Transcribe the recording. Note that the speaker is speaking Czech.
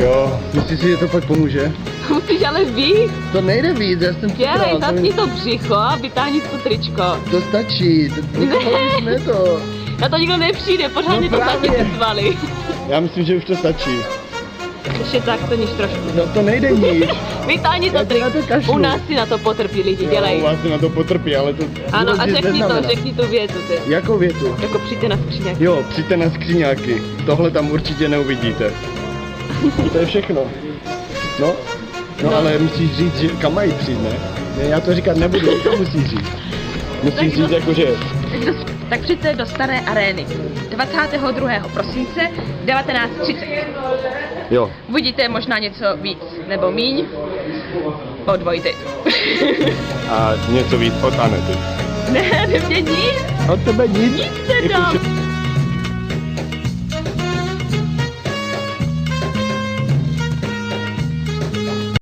jo. Myslíš si, že to pak pomůže? Musíš ale víc. To nejde víc, já jsem Dělej, zatni to břicho a vytáhni to tričko. To stačí, jsme to. Na to nikdo nepřijde, pořádně No to zatni právě. ty svaly. Já myslím, že už to stačí. Ještě tak to níž trošku. No to nejde nic. Vytáhni to Já ti na to tričko. kašlu. U nás si na to potrpí lidi, dělej. Jo, vás na to potrpí, ale to Ano, vůbec a nic řekni to, neznamená. řekni tu větu ty. Jakou větu? Jako přijďte na skříněk. Jo, přijďte na skříňáky. Tohle tam určitě neuvidíte. To je všechno. No, ale musíš říct, že kam mají přijít, ne? Ne, já to říkat nebudu, to musíš říct. Musíš říct jakože... Tak přijďte do Staré arény. 22. prosince 19:30. Jo. Uvidíte možná něco víc nebo míň. O dvojty. A něco víc od Anety. Ne, nemě nic. Od tebe nic? Nedám.